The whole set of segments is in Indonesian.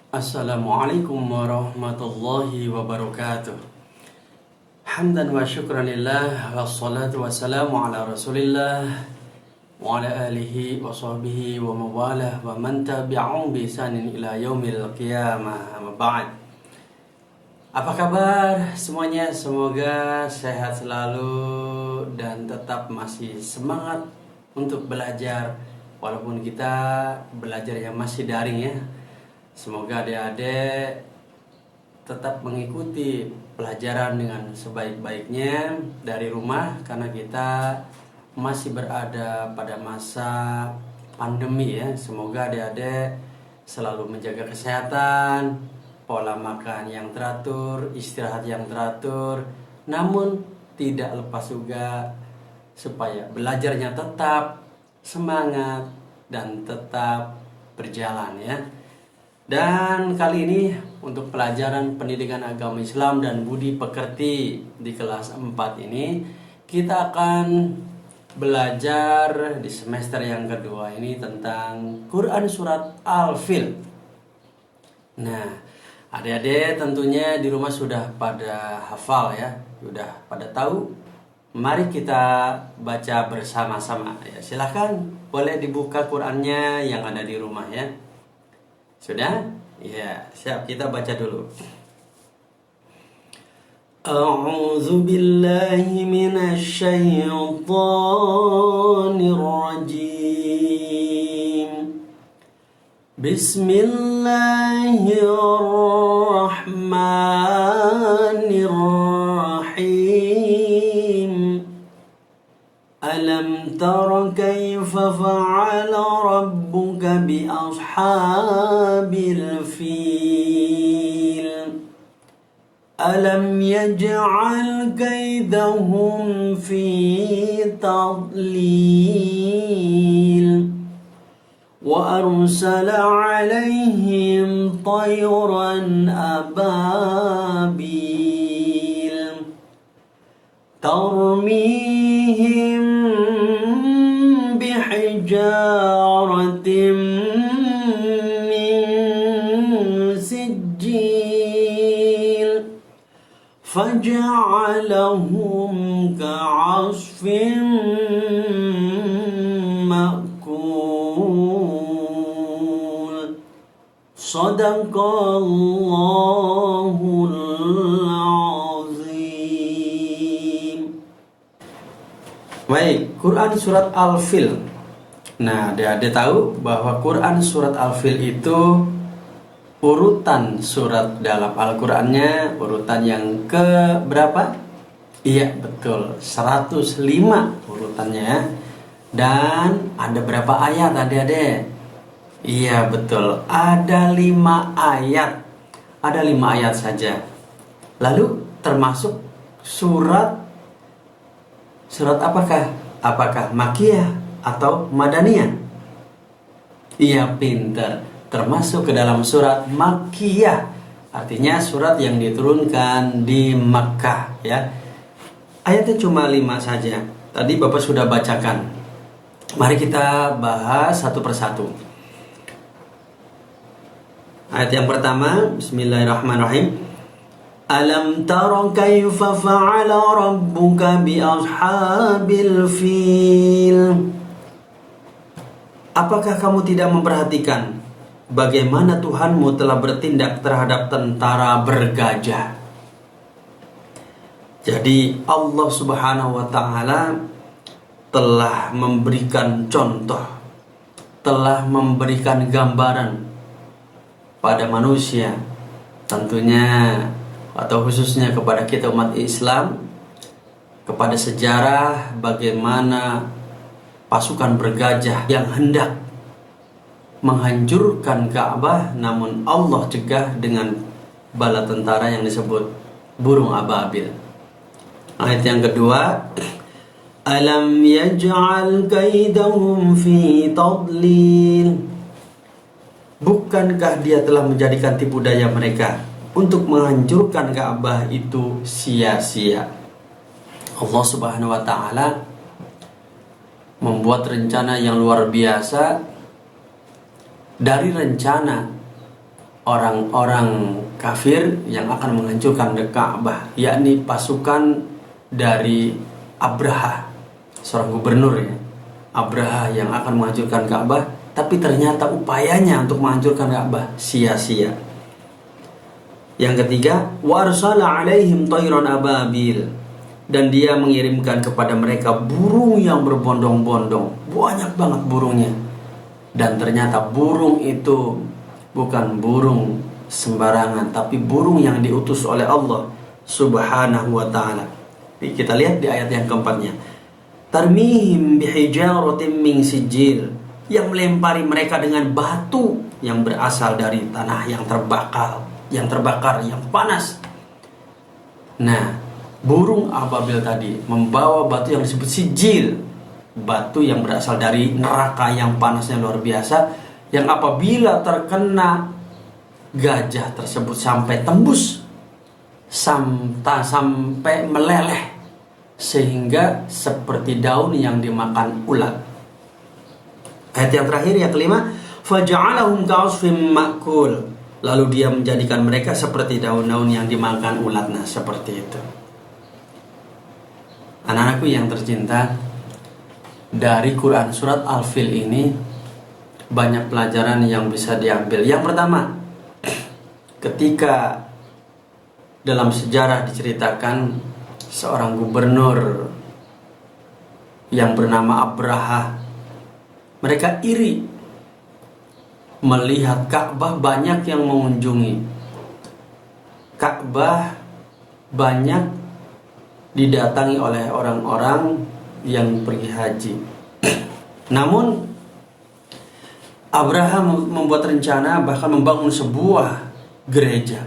Assalamualaikum warahmatullahi wabarakatuh. Hamdan wa syukran lillah, wassalatu wassalamu ala rasulillah wa ala alihi wa sahbihi wa mawalah wa man tabi'ahum bi ihsanin ila yaumil qiyamah. Amma ba'd. Apa kabar semuanya? Semoga sehat selalu dan tetap masih semangat untuk belajar, walaupun kita belajar yang masih daring ya. Semoga adik-adik tetap mengikuti pelajaran dengan sebaik-baiknya dari rumah, karena kita masih berada pada masa pandemi ya. Semoga adik-adik selalu menjaga kesehatan, pola makan yang teratur, istirahat yang teratur, namun tidak lepas juga supaya belajarnya tetap semangat dan tetap berjalan ya. Dan kali ini untuk pelajaran pendidikan agama Islam dan budi pekerti di kelas 4 ini, kita akan belajar di semester yang kedua ini tentang Quran Surat Al-Fil. Nah, adik-adik tentunya di rumah sudah pada hafal ya, sudah pada tahu. Mari kita baca bersama-sama ya. Silahkan boleh dibuka Qurannya yang ada di rumah ya. Sudah? Ya, siap, kita baca dulu. A'udzu billahi minasy syaithanir rajim. Bismillahirrahmanirrahim. Alam tara kaifa fa'ala rabbuka bi ashabil fil. Alam yaj'al kaidahum fi tadlil. Wa arsala 'alaihim tayran ababil. Tarmihim bihijaratin min sijil faja'alahum ka'asfin ma'kul. Sadaqallahul azim. Baik, Quran Surat Al-Fil. Nah, adik-adik tahu bahwa Quran Surat Al-Fil itu urutan surat dalam Al-Qurannya, urutan yang ke berapa? Iya, betul, 105 urutannya. Dan ada berapa ayat adik-adik? Iya, betul, ada 5 ayat. Ada 5 ayat saja. Lalu termasuk surat apakah? Apakah Makkiyah atau Madaniyah? Iya, pinter. Termasuk ke dalam surat Makkiyah. Artinya surat yang diturunkan di Makkah ya. Ayatnya cuma 5 saja. Tadi Bapak sudah bacakan. Mari kita bahas satu persatu. Ayat yang pertama, Bismillahirrahmanirrahim. Alam tara kaifa fa'ala rabbuka bi ashabil fil. Apakah kamu tidak memperhatikan bagaimana Tuhanmu telah bertindak terhadap tentara bergajah? Jadi Allah Subhanahu wa ta'ala telah memberikan contoh, telah memberikan gambaran pada manusia, tentunya atau khususnya kepada kita umat Islam, kepada sejarah bagaimana pasukan bergajah yang hendak menghancurkan Ka'bah, namun Allah cegah dengan bala tentara yang disebut burung ababil. Ayat yang kedua, alam yaj'al kaidahum fi tadlil. Bukankah dia telah menjadikan tipu daya mereka untuk menghancurkan Ka'bah itu sia-sia? Allah Subhanahu wa ta'ala membuat rencana yang luar biasa. Dari rencana orang-orang kafir yang akan menghancurkan Ka'bah, yakni pasukan dari Abraha, seorang gubernur ya. Abraha yang akan menghancurkan Ka'bah, tapi ternyata upayanya untuk menghancurkan Ka'bah sia-sia. Yang ketiga, warsala alaihim tayran ababil, dan dia mengirimkan kepada mereka burung yang berbondong-bondong, banyak banget burungnya. Dan ternyata burung itu bukan burung sembarangan, tapi burung yang diutus oleh Allah Subhanahu wa ta'ala. Kita lihat di ayat yang keempatnya, tarmihim bihijaratin min sijil, yang melempari mereka dengan batu yang berasal dari tanah yang terbakar, yang panas. Nah, burung ababil tadi membawa batu yang disebut sijil, batu yang berasal dari neraka yang panasnya luar biasa, yang apabila terkena gajah tersebut sampai tembus, sampai meleleh, sehingga seperti daun yang dimakan ulat. Ayat yang terakhir, yang kelima, faja'alahum ka'asfim ma'kul, lalu dia menjadikan mereka seperti daun-daun yang dimakan ulat. Nah, seperti itu. Anak-anakku yang tercinta, dari Quran surat Al-Fil ini banyak pelajaran yang bisa diambil. Yang pertama, ketika dalam sejarah diceritakan seorang gubernur yang bernama Abraha, mereka iri melihat Ka'bah banyak yang mengunjungi. Ka'bah banyak didatangi oleh orang-orang yang pergi haji. Namun Abraham membuat rencana bahkan membangun sebuah gereja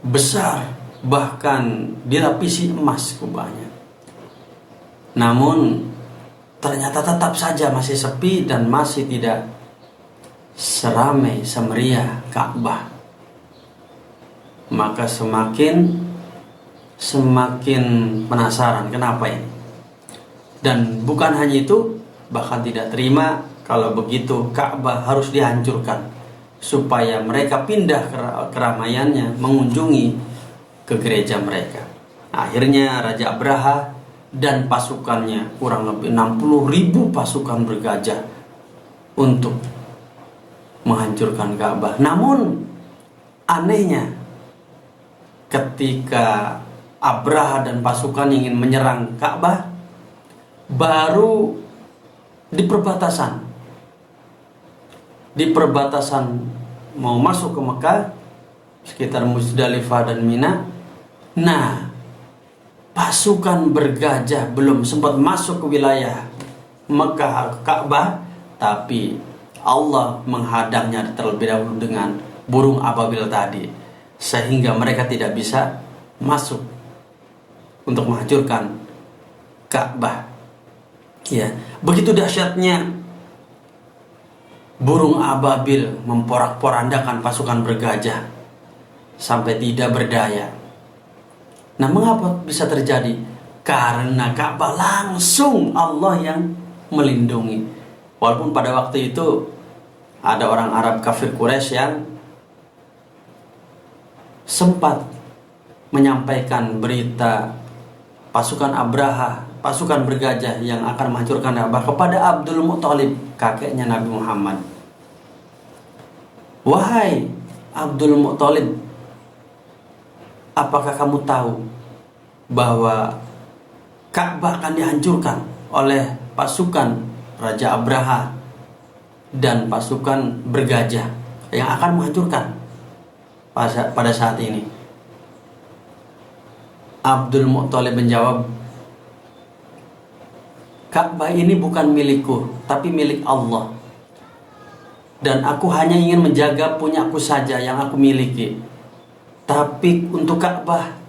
besar, bahkan dilapisi emas kubahnya. Namun ternyata tetap saja masih sepi dan masih tidak seramai semeriah Ka'bah. Maka semakin penasaran kenapa ini. Dan bukan hanya itu, bahkan tidak terima kalau begitu Ka'bah harus dihancurkan, supaya mereka pindah keramaiannya mengunjungi ke gereja mereka. Akhirnya Raja Abraha dan pasukannya, kurang lebih 60.000 pasukan bergajah, untuk menghancurkan Ka'bah. Namun anehnya, ketika Abraha dan pasukan ingin menyerang Ka'bah, baru di perbatasan mau masuk ke Mekah, sekitar Muzdalifah dan Mina. Nah, pasukan bergajah belum sempat masuk ke wilayah Mekah, Ka'bah, tapi Allah menghadangnya terlebih dahulu dengan burung ababil tadi, sehingga mereka tidak bisa masuk untuk menghancurkan Ka'bah. Ya, begitu dahsyatnya burung ababil memporak-porandakan pasukan bergajah sampai tidak berdaya. Nah, mengapa bisa terjadi? Karena Ka'bah langsung Allah yang melindungi. Walaupun pada waktu itu ada orang Arab kafir Quraisy yang sempat menyampaikan berita pasukan Abraha, pasukan bergajah yang akan menghancurkan Ka'bah, kepada Abdul Muthalib, kakeknya Nabi Muhammad. Wahai Abdul Muthalib, apakah kamu tahu bahwa Ka'bah akan dihancurkan oleh pasukan Raja Abraha dan pasukan bergajah yang akan menghancurkan pada saat ini? Abdul Muthalib menjawab, Ka'bah ini bukan milikku, tapi milik Allah. Dan aku hanya ingin menjaga punyaku saja yang aku miliki. Tapi untuk Ka'bah,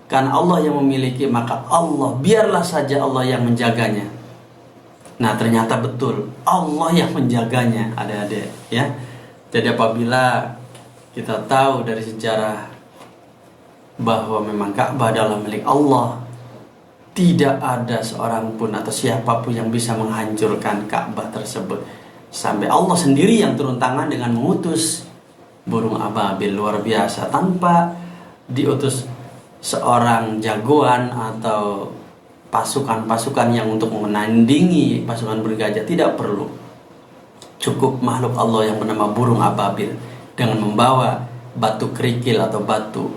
karena Allah yang memiliki, maka Allah, biarlah saja Allah yang menjaganya. Nah, ternyata betul Allah yang menjaganya, adik-adik, ya. Jadi apabila kita tahu dari sejarah bahwa memang Ka'bah adalah milik Allah, tidak ada seorang pun atau siapapun yang bisa menghancurkan Ka'bah tersebut, sampai Allah sendiri yang turun tangan dengan mengutus burung ababil luar biasa, tanpa diutus seorang jagoan atau pasukan-pasukan yang untuk menandingi pasukan bergajah, tidak perlu. Cukup makhluk Allah yang bernama burung ababil dengan membawa batu kerikil atau batu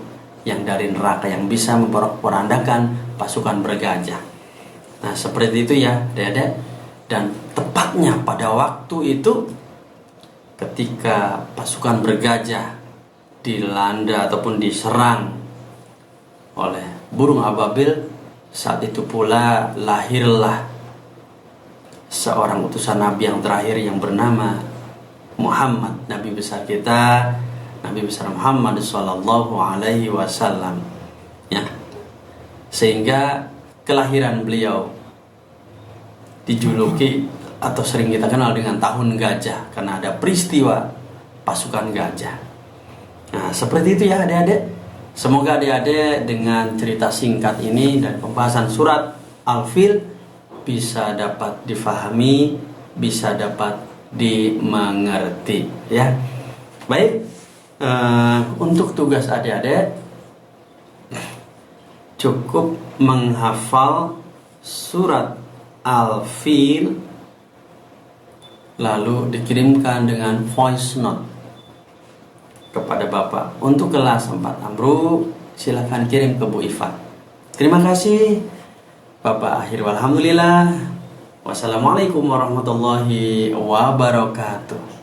yang dari neraka yang bisa memporak-porandakan pasukan bergajah. Nah, seperti itu ya, Adik-adik. Dan tepatnya pada waktu itu ketika pasukan bergajah dilanda ataupun diserang oleh burung ababil, saat itu pula lahirlah seorang utusan Nabi yang terakhir yang bernama Muhammad, Nabi besar kita, Nabi besar Muhammad sallallahu alaihi wasallam. Ya. Sehingga kelahiran beliau dijuluki atau sering kita kenal dengan tahun gajah karena ada peristiwa pasukan gajah. Nah, seperti itu ya adik-adik. Semoga adik-adik dengan cerita singkat ini dan pembahasan surat Al-Fil bisa dapat difahami, bisa dapat dimengerti ya. Baik, untuk tugas adik-adik cukup menghafal surat Al-Fil lalu dikirimkan dengan voice note kepada Bapak. Untuk kelas 4 Amru, silakan kirim ke Bu Iva. Terima kasih Bapak. Akhir walhamdulillah. Wassalamualaikum warahmatullahi wabarakatuh.